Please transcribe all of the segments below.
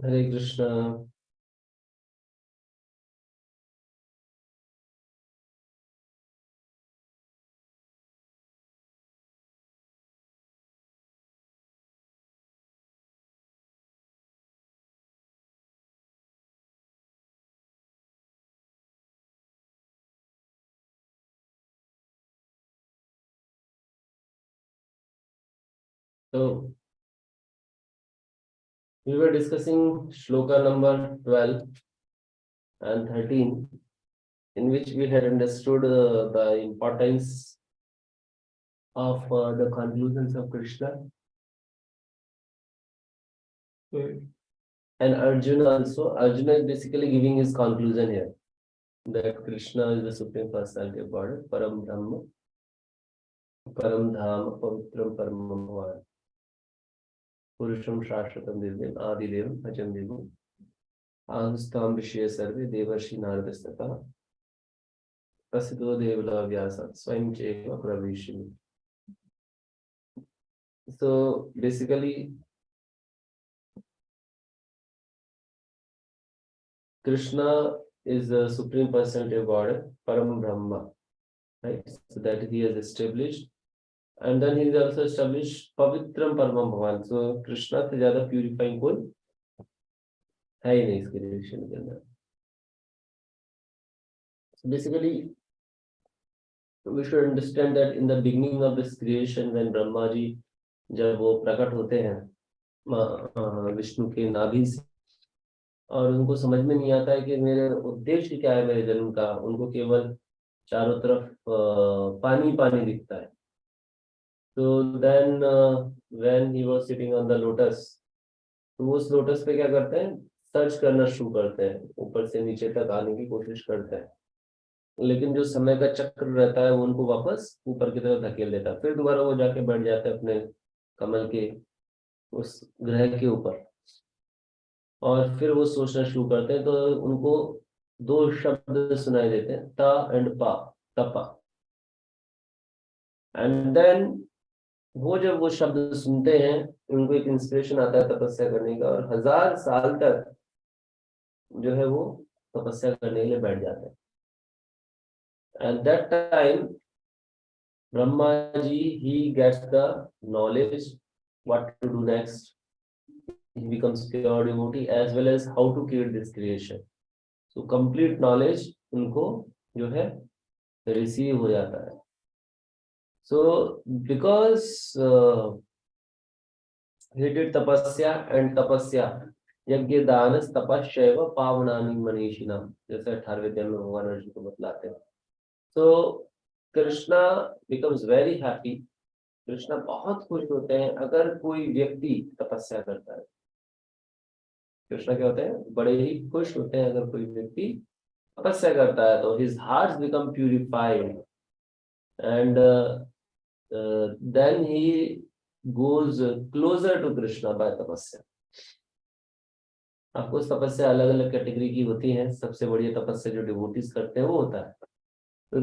हरे कृष्णा। तो we were discussing shloka number 12 and 13, in which we had understood the importance of the conclusions of Krishna. And Arjuna also. Arjuna is basically giving his conclusion here that Krishna is the Supreme Personality of God, Param Brahma, Param Dham, Pavitram Paramam Bhavan, Purusham Shashvatam Divyam, Adidevam, Bhajan Devam, Ahustam Vishya Sarve, Devarshi Naradastata, Prasiddho Devala Vyasa, Swayam Cheva Pravishimi. So basically, Krishna is the Supreme Personality of God, Param Brahma, right? So that he has established. And then he has also established Pavitram Paramam Bhavan. So Krishna से ज़्यादा purifying कोई है ही नहीं इस creation के अंदर. So basically, we should understand that in the beginning of this creation, when Brahma जी जब वो प्रकट होते हैं विष्णु के नाभि से, और उनको समझ में नहीं आता है कि मेरे उद्देश्य क्या है मेरे जन्म का, उनको केवल चारों तरफ पानी पानी दिखता है. तो then when he was sitting on the lotus, तो वो उस लोटस पे क्या करते हैं, सर्च करना शुरू करते हैं, ऊपर से नीचे तक आने की कोशिश करते हैं, लेकिन जो समय का चक्र रहता है वो उनको वापस ऊपर की तरफ धकेल देता है. फिर दोबारा वो जाके बैठ जाते हैं अपने कमल के उस ग्रह के ऊपर, और फिर वो सोचना शुरू करते हैं. तो उनको दो शब्द सुनाई देते हैं, ता एंड पा, तपा. एंड देन वो जब वो शब्द सुनते हैं, उनको एक इंस्पिरेशन आता है तपस्या करने का, और 1000 साल तक जो है वो तपस्या करने के लिए बैठ जाते हैं. At that time Brahma ji he gets the knowledge what to do next. He becomes pure devotee as well as how to create this creation. So complete knowledge उनको जो है receive हो जाता है. So because he did tapasya, and tapasya यज्ञ दान तपस्यैव पावनानि मनीषिणाम, जैसे 18वें अध्याय में भगवान अर्जुन को बतलाते हैं. So Krishna becomes very happy. Krishna बहुत खुश होते हैं अगर कोई व्यक्ति तपस्या करता है. कृष्णा क्या होते हैं, बड़े ही खुश होते हैं अगर कोई व्यक्ति तपस्या करता है. तो his hearts become purified, and then he goes closer to Krishna by tapasya. आपको तपस्या अलग अलग कैटेगरी की होती है. सबसे बड़ी तपस्या जो डिवोटीज करते हैं वो होता है. तो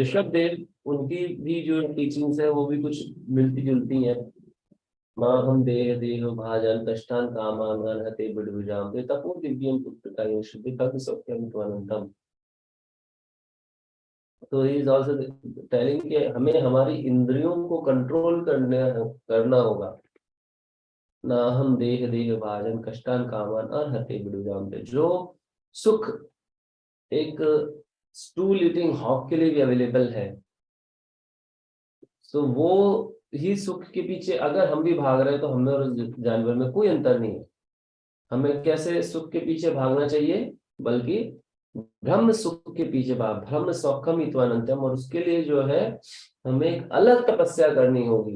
ऋषभ देव, उनकी भी जो टीचिंग्स है वो भी कुछ मिलती जुलती है. माहम देह देह भाजन कष्टान कामान हते बिडुजाम तपो दिव्यम पुत्रकाय शुद्धिकल्प सौख्यम त्वनंतम. तो ही इज आल्सो टेलिंग कि हमें हमारी इंद्रियों को कंट्रोल करना होगा. ना हम देह देह भाजन कष्टान कामान और हते बिडुजाम. जो सुख एक स्टूल ईटिंग हॉक के लिए भी अवेलेबल है, तो वो ही सुख के पीछे अगर हम भी भाग रहे हैं तो हमें और उस जानवर में कोई अंतर नहीं है. हमें कैसे सुख के पीछे भागना चाहिए, बल्कि ब्रह्म सुख के पीछे भाग, ब्रह्म सौखम इत्वानंतम. और उसके लिए जो है हमें एक अलग तपस्या करनी होगी.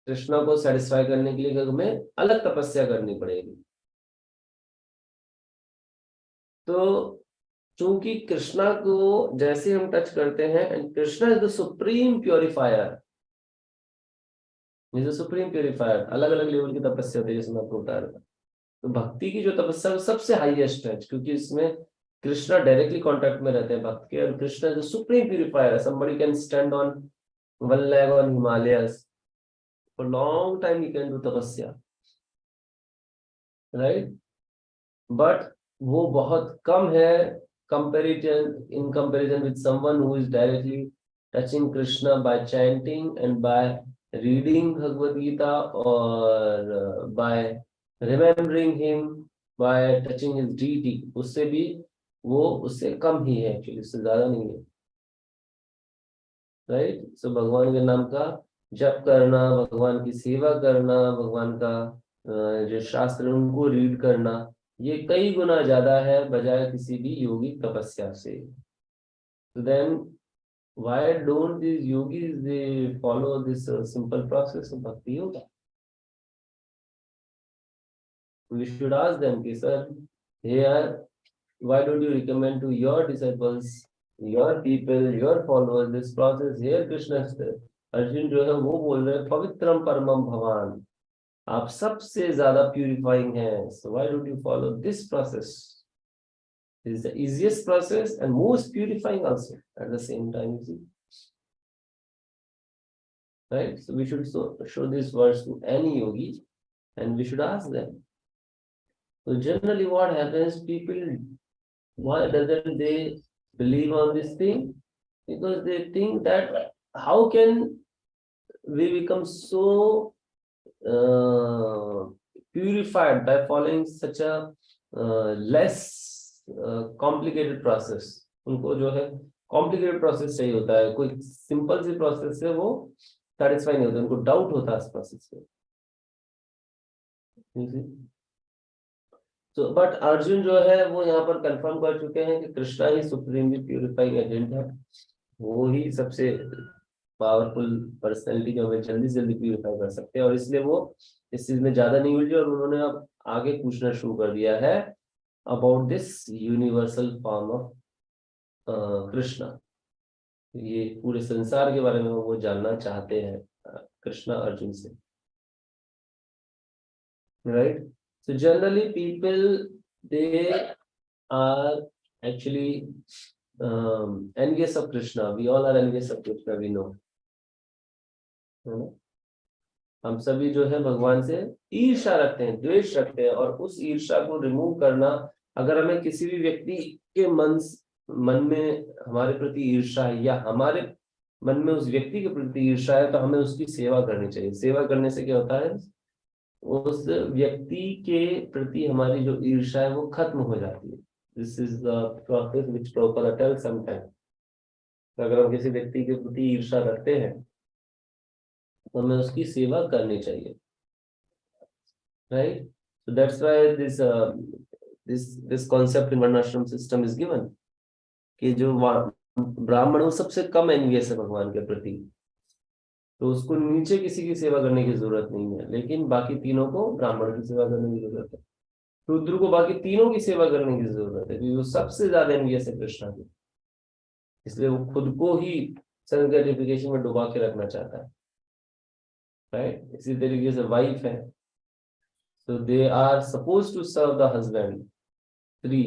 कृष्णा को सेटिस्फाई करने के लिए हमें अलग तपस्या करनी पड़ेगी. तो चूंकि कृष्णा को जैसे हम टच करते हैं, and Krishna is the supreme purifier, is the supreme purifier. अलग अलग लेवल की तपस्या होती है, जैसे मैं आपको बता रहा था. तो भक्ति की जो तपस्या है सबसे हाईएस्ट है, क्योंकि इसमें कृष्णा डायरेक्टली कांटेक्ट में रहते हैं भक्त के. और Krishna is the supreme purifier. Somebody can stand on one leg on Himalayas for long time, he can do tapasya. Right, but वो बहुत कम है in comparison with someone who is directly touching Krishna by chanting and by reading Bhagavad Gita और by remembering him, by touching his deity. उससे भी वो उससे कम ही है एक्चुअली, उससे ज्यादा नहीं है। राइट, सो भगवान के नाम का जप करना, भगवान की सेवा करना, भगवान का जो शास्त्र उनको रीड करना, ये कई गुना ज्यादा है बजाय किसी भी योगी तपस्या से। तो then why don't these yogis they follow this simple process of bhakti yoga? We should ask them कि sir, here why don't you recommend to your disciples, your people, your followers this process? Here Krishna Arjun जो है वो बोल रहे हैं पवित्रम परमम भवान, आप सबसे ज्यादा प्यूरिफाइंग है, so why don't you follow this process? This is the easiest process and most purifying also at the same time, you see. Right, so we should show this verse to any yogi and we should ask them. So generally what happens, people, why doesn't they believe on this thing? Because they think that how can we become so purified by following such a less complicated process. उनको जो है complicated process चाहिए होता है, कोई simple सी process से वो satisfy नहीं होते, उनको doubt होता है इस process पे। तो बट अर्जुन जो है वो यहाँ पर कंफर्म कर चुके हैं कि कृष्णा ही सुप्रीमली प्यूरिफाइंग एजेंट है, वो ही सबसे पावरफुल पर्सनैलिटी जो हमें जल्दी से जल्दी प्यूरिफाई कर सकते हैं, और इसलिए वो इस चीज में ज्यादा नहीं उलझे और उन्होंने अब आगे पूछना शुरू कर दिया है about this universal form of Krishna. ये पूरे संसार के बारे में वो जानना चाहते हैं कृष्णा अर्जुन से। Right, so generally people they are actually envious of Krishna. We all are envious of Krishna, we know, है ना? हम सभी जो है भगवान से ईर्ष्या रखते हैं, द्वेष रखते हैं, और उस ईर्ष्या को रिमूव करना, अगर हमें किसी भी व्यक्ति के मन में हमारे प्रति ईर्ष्या है या हमारे मन में उस व्यक्ति के प्रति ईर्ष्या है, तो हमें उसकी सेवा करनी चाहिए। सेवा करने से क्या होता है, उस व्यक्ति के प्रति हमारी जो ईर्ष्या है वो खत्म हो जाती है। This is the process which proper tell sometime. अगर हम किसी व्यक्ति के प्रति ईर्ष्या रखते हैं तो हमें उसकी सेवा करनी चाहिए। Right, so that's why this concept in वर्णाश्रम सिस्टम इज गिवन कि जो ब्राह्मण वो सबसे कम एनवियस है भगवान के प्रति, तो उसको नीचे किसी की सेवा करने की जरूरत नहीं है, लेकिन बाकी तीनों को ब्राह्मण की सेवा करने की जरूरत है, रुद्र को बाकी तीनों की सेवा करने की जरूरत है, क्योंकि वो सबसे ज्यादा एनवियस है कृष्णा की, इसलिए वो खुद को ही सेल्फ ग्रेटिफिकेशन में डुबा के रखना चाहता है। राइट, इसी तरीके से वाइफ है, so they are supposed to serve the husband, स्त्री,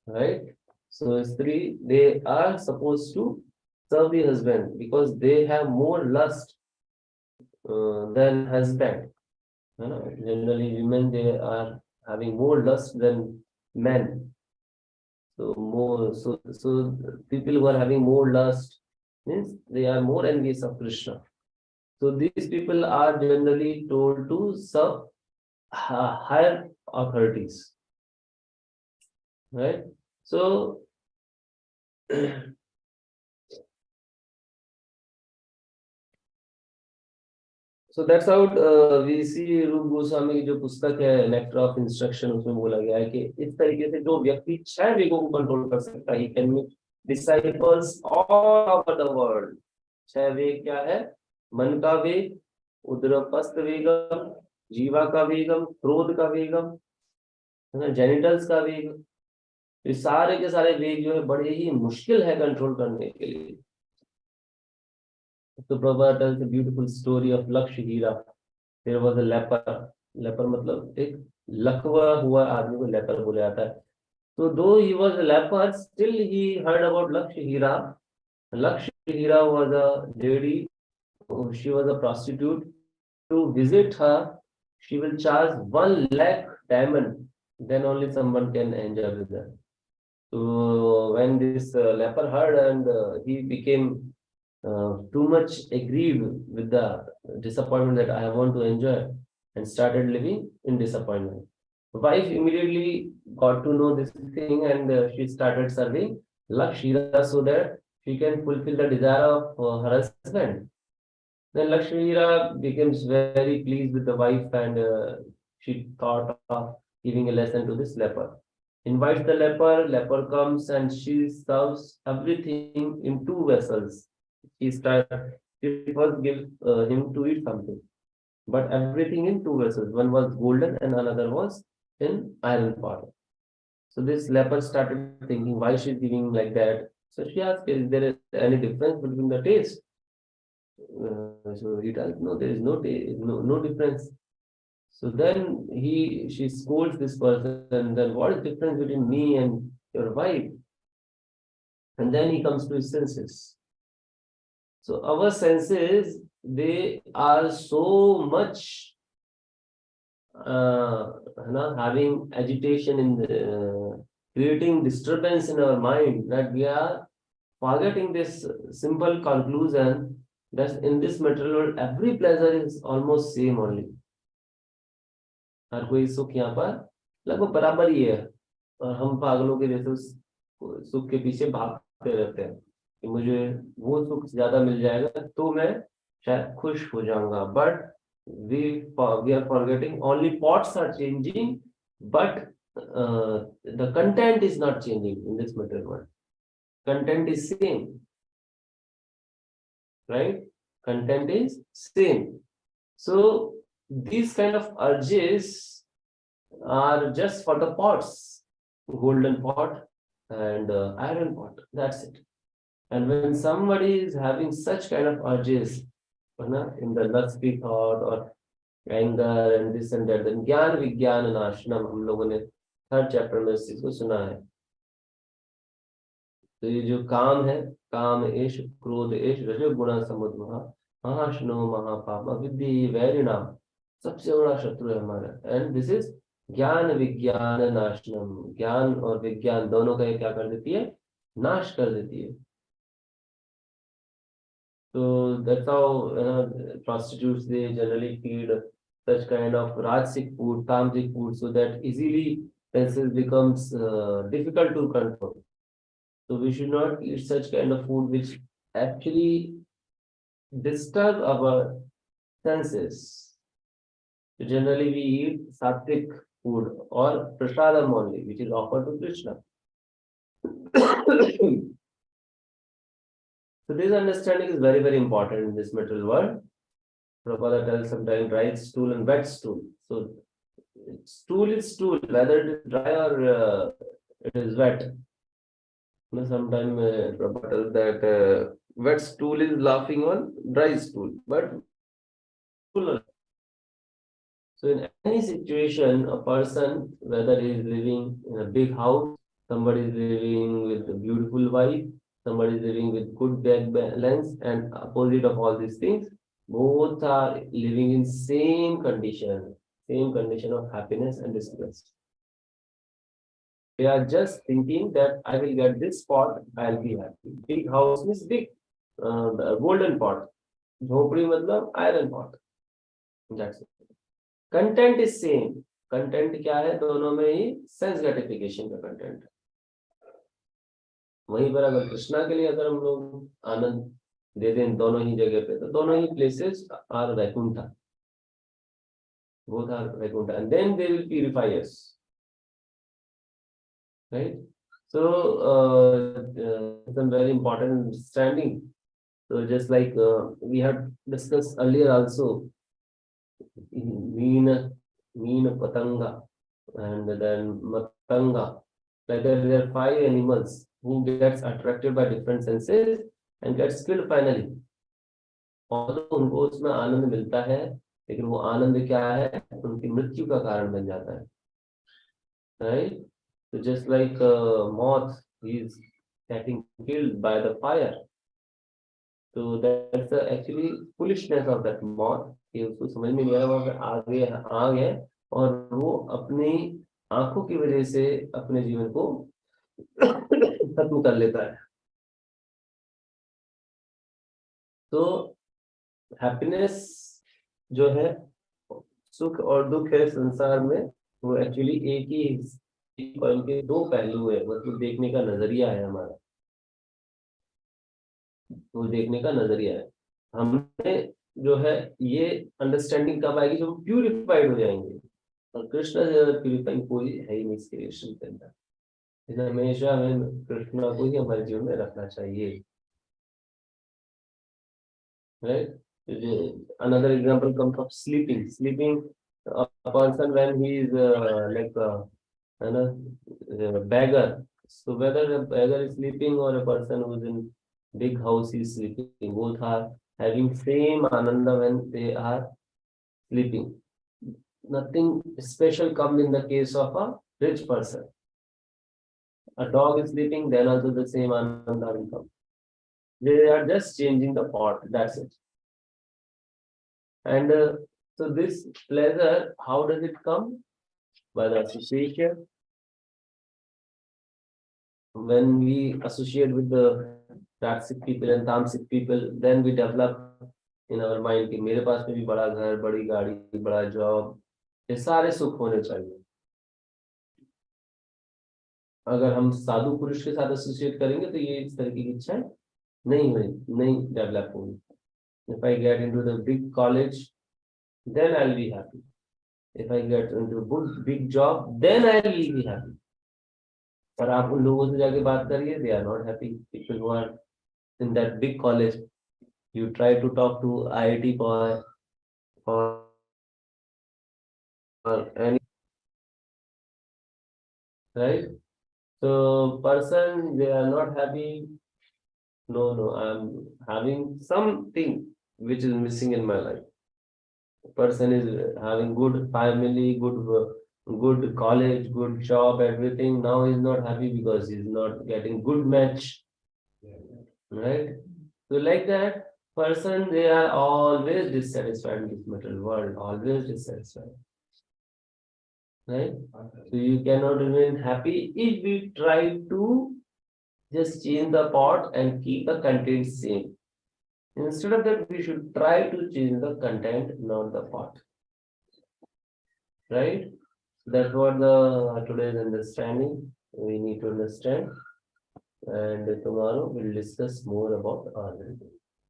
right, so स्त्री they are supposed to serve the husband because they have more lust than husband, है ना? Generally women they are having more lust than men, so people who are having more lust means they are more envious of Krishna, so these people are generally told to serve higher authorities, right? So so that's how we see रूप गोस्वामी की जो पुस्तक है nectar of instruction, उसमें बोला गया है कि इस तरीके से जो व्यक्ति 6 वेगों को कंट्रोल कर सकता है, he can make disciples all over the world। 6 वेग क्या है? मन का वेग, उदरपस्त वेगम, जीवा का वेगम, क्रोध का वेगम, है ना, जेनिटल्स का वेग। ये सारे के सारे वेग जो है बड़े ही मुश्किल है कंट्रोल करने के लिए। तो Prabhupada tells a beautiful story of Lakshahira. There was a leper. Leper मतलब एक लकवा हुआ आदमी को लेपर बोला जाता है। So though he was a leper, still he heard about Lakshahira. Lakshahira was a lady. She was a prostitute. To visit her, she will charge 1 lakh diamond then only someone can enjoy with that. So when this leper heard, and he became too much aggrieved with the disappointment that I want to enjoy, and started living in disappointment. Wife immediately got to know this thing, and she started serving Lakshira so that she can fulfill the desire of her husband. Then Lakshmira becomes very pleased with the wife, and she thought of giving a lesson to this leper. Invites the leper, leper comes, and she serves everything in two vessels. She first gives him to eat something, but everything in two vessels. One was golden and another was in iron pot. So this leper started thinking why she's giving like that. So she asked, is there any difference between the taste? So he tells, no, there is no difference. So then she scolds this person, then what is the difference between me and your wife? And then he comes to his senses. So our senses, they are so much having agitation in creating disturbance in our mind, that we are forgetting this simple conclusion that in this material world every pleasure is almost same only. हर कोई सुख यहाँ पर लगभग बराबर ही है, और हम पागलों के जैसे उस सुख के पीछे भागते रहते हैं कि मुझे वो सुख ज्यादा मिल जाएगा तो मैं शायद खुश हो जाऊंगा. But we are forgetting only pots are changing, but the content is not changing in this material world. Content is same, right? Content is same. So these kind of urges are just for the pots, golden pot and iron pot. That's it. And when somebody is having such kind of urges, in the lusty thought or anger and this and that, then ज्ञान विज्ञान नाशनम, हम लोगों ने third chapter में इस चीज को सुना है. तो ये जो काम है, काम एष क्रोध एष रजोगुण समुद्र महाशनो महापाप विद्धि वैरिणाम, सबसे बड़ा शत्रु है हमारा. एंड दिस इज ज्ञान विज्ञान नाशनम. ज्ञान और विज्ञान दोनों का ये क्या कर देती है? नाश कर देती है. So that's how prostitutes, they generally feed such kind of rajasic food, tamasic food, so that easily senses becomes difficult to control. So we should not eat such kind of food which actually disturb our senses. So generally we eat sattvic food or prasadam only, which is offered to Krishna. So this understanding is very, very important in this material world. Prabhupada tells sometimes dry stool and wet stool. So stool is stool, whether it is dry or it is wet. Sometimes Prabhupada tells that wet stool is laughing on dry stool, but so in any situation, a person, whether he is living in a big house, somebody is living with a beautiful wife, somebody is living with good bank balance, and opposite of all these things, both are living in same condition of happiness and distress. They are just thinking that I will get this pot, I'll be happy. Big house means big golden pot. Jhopdi matlab iron pot. That's it. Content is same. Content क्या है? दोनों में ही sense gratification का content. वहीं पर अगर कृष्णा के लिए अगर हम लोग आनंद दे दें दोनों ही जगह पे, तो दोनों ही places are Vaikuntha. Both are Vaikuntha, and then they will purify us. Right? So, some very important understanding. So, just like we had discussed earlier also, Meena Patanga, and then Matanga. Like there are 5 animals who gets attracted by different senses and gets killed finally. Although उनको उसमें आनंद मिलता है, लेकिन वो आनंद क्या है? उनकी मृत्यु का कारण बन जाता है. Right? So just like moth is getting killed by the fire. So that's actually foolishness of that moth. कि उसको समझ में नहीं आ रहा, वहां पे आग है और वो अपनी आंखों की वजह से अपने जीवन को खत्म कर लेता है। तो हैप्पीनेस जो है, सुख और दुख है संसार में, वो एक्चुअली एक ही कॉइन के दो पहलू है, मतलब देखने का नजरिया है हमारा, वो देखने का नजरिया है। हमें जो है ये अंडरस्टैंडिंग कब आएगी, जब हम प्यूरिफाइड हो जाएंगे। और कृष्णा से ज्यादा प्यूरिफाइंग कोई है ही नहीं इस क्रिएशन के अंदर। इसलिए हमेशा हमें कृष्णा को ही हमारे जीवन में रखना चाहिए, right? Another example comes from sleeping. Sleeping, a person when he is like you know, a beggar. So whether a beggar is sleeping or a person who is in big house is sleeping, both are having same ananda when they are sleeping. Nothing special comes in the case of a rich person. A dog is sleeping, then also the same ananda will come. They are just changing the pot. That's it. And so this pleasure, how does it come? By the association. When we associate with the Rajasic people and Tamasic people, then we develop in our mind कि मेरे पास में भी बड़ा घर, बड़ी गाड़ी, बड़ा job, ये सारे सुख होने चाहिए। अगर हम साधु पुरुष के साथ एसोसिएट करेंगे तो ये इस तरह की इच्छाएं नहीं हुई, नहीं डेवलप होंगी। If I get into the big college, then I'll be happy. If I get into a big job, then I'll be happy. पर आप उन लोगों से जाके बात करिए, they are not happy. People who are in that big college, you try to talk to IIT boy or any, right? So person, they are not happy. No, no, I'm having something which is missing in my life. Person is having good family, good college, good job, everything. Now he's not happy because he's not getting good match, right? So like that person, they are always dissatisfied in this material world, always dissatisfied, right? So you cannot remain happy if we try to just change the pot and keep the content same. Instead of that, we should try to change the content, not the pot, right? That's what the today's understanding we need to understand. And tomorrow we'll discuss more about our.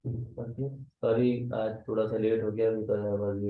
Okay. Sorry, आज थोड़ा सा late हो गया because I was